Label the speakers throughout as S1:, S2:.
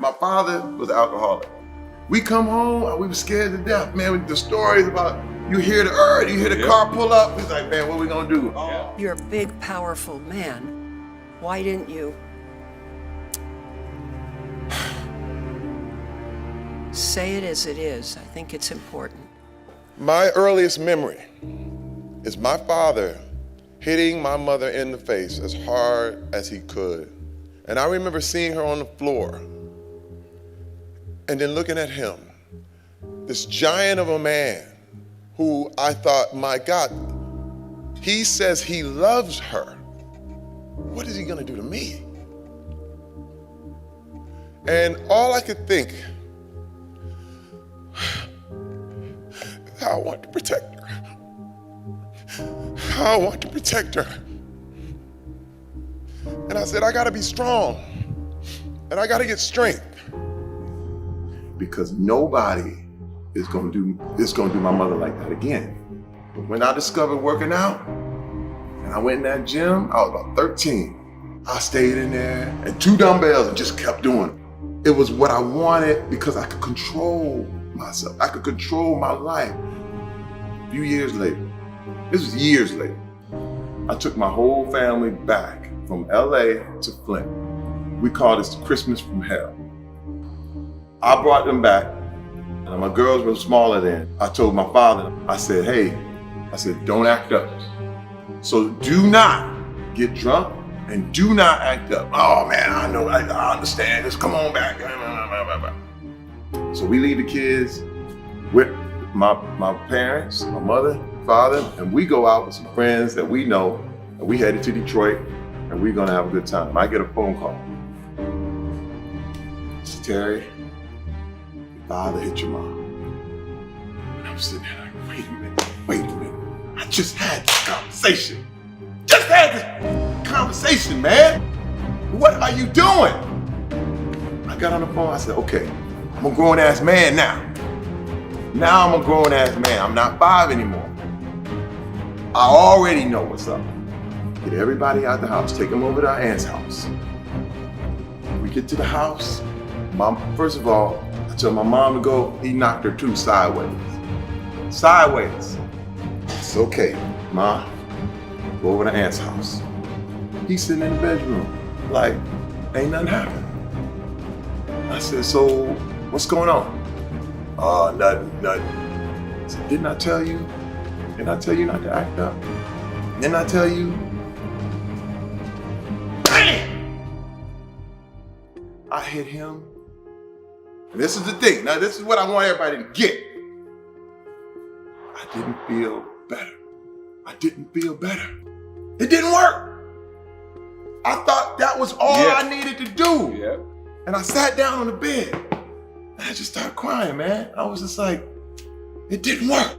S1: My father was an alcoholic. We come home, we were scared to death, man. The stories about you hear the car pull up. It's like, man, what we gonna do?
S2: Oh. You're a big, powerful man. Why didn't you say it as it is? I think it's important.
S1: My earliest memory is my father hitting my mother in the face as hard as he could. And I remember seeing her on the floor and then looking at him, this giant of a man who I thought, my God, he says he loves her. What is he gonna do to me? And all I could think, I want to protect her. I want to protect her. And I said, I gotta be strong and I gotta get strength. Because nobody is gonna do my mother like that again. But when I discovered working out and I went in that gym, I was about 13. I stayed in there and 2 dumbbells and just kept doing it. It was what I wanted because I could control myself. I could control my life. A few years later, this was years later, I took my whole family back from LA to Flint. We call this Christmas from hell. I brought them back, and my girls were smaller then. I told my father, I said, hey, don't act up. So do not get drunk and do not act up. Oh man, I know, I understand, just come on back. So we leave the kids with my parents, my mother, father, and we go out with some friends that we know, and we headed to Detroit, and we're gonna have a good time. I get a phone call. Mr. Terry, your father hit your mom. And I'm sitting there like, wait a minute. I just had this conversation. Man. What are you doing? I got on the phone, I said, okay, I'm a grown ass man now. Now I'm a grown ass man. I'm not 5 anymore. I already know what's up. Get everybody out the house, take them over to our aunt's house. We get to the house, first of all, I tell my mom to go, he knocked her too sideways. Sideways. It's okay, Ma, go over to aunt's house. He's sitting in the bedroom, like, ain't nothing happened. I said, so what's going on? Nothing. I said, didn't I tell you? Didn't I tell you not to act up? Didn't I tell you? Bam! I hit him. And this is the thing. Now, this is what I want everybody to get. I didn't feel better. It didn't work. I thought that was all I needed to do. Yeah. And I sat down on the bed. And I just started crying, man. I was just like, it didn't work.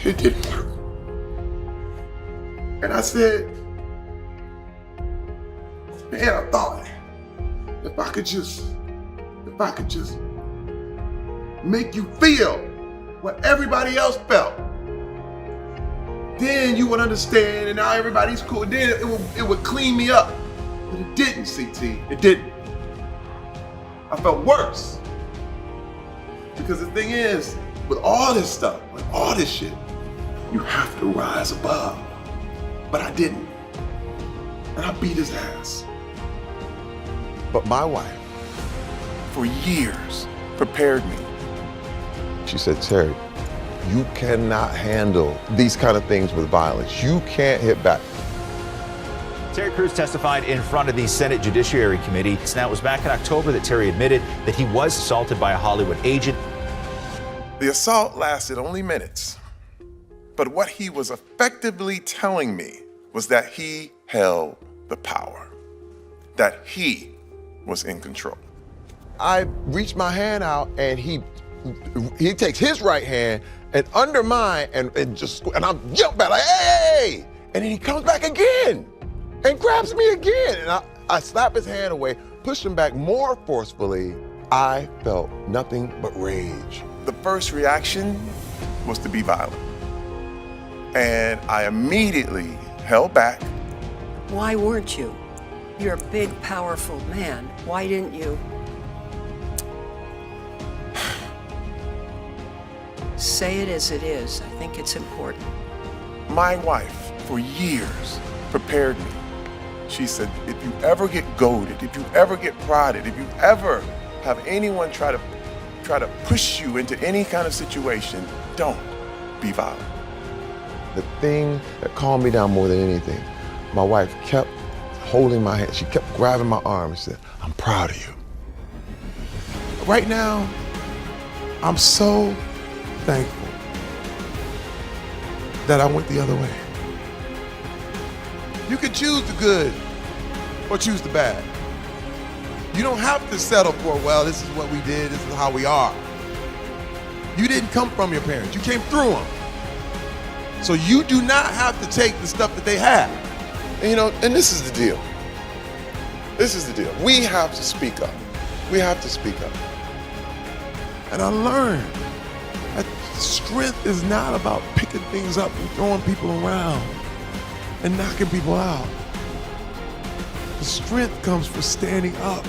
S1: It didn't work. And I said, man, I thought if I could just make you feel what everybody else felt, then you would understand, and now everybody's cool. Then it would clean me up. But it didn't, CT. It didn't. I felt worse. Because the thing is, with all this stuff, with all this shit, you have to rise above. But I didn't. And I beat his ass. But my wife, for years, prepared me. She said, Terry, you cannot handle these kind of things with violence. You can't hit back.
S3: Terry Crews testified in front of the Senate Judiciary Committee. Now, it was back in October that Terry admitted that he was assaulted by a Hollywood agent.
S1: The assault lasted only minutes, but what he was effectively telling me was that he held the power, that he was in control. I reached my hand out and he takes his right hand and under mine and I'm jump back like, hey! And then he comes back again and grabs me again. And I slap his hand away, push him back more forcefully. I felt nothing but rage. The first reaction was to be violent. And I immediately held back.
S2: Why weren't you? You're a big, powerful man. Why didn't you? Say it as it is. I think it's important.
S1: My wife, for years, prepared me. She said, if you ever get goaded, if you ever get prodded, if you ever have anyone try to push you into any kind of situation, don't be violent. The thing that calmed me down more than anything, my wife kept holding my hand. She kept grabbing my arm and said, I'm proud of you. Right now, I'm so thankful that I went the other way. You can choose the good or choose the bad. You don't have to settle for, well, this is what we did, this is how we are. You didn't come from your parents, you came through them. So you do not have to take the stuff that they had. And this is the deal. This is the deal. We have to speak up. We have to speak up. And I learned that strength is not about picking things up and throwing people around and knocking people out. The strength comes from standing up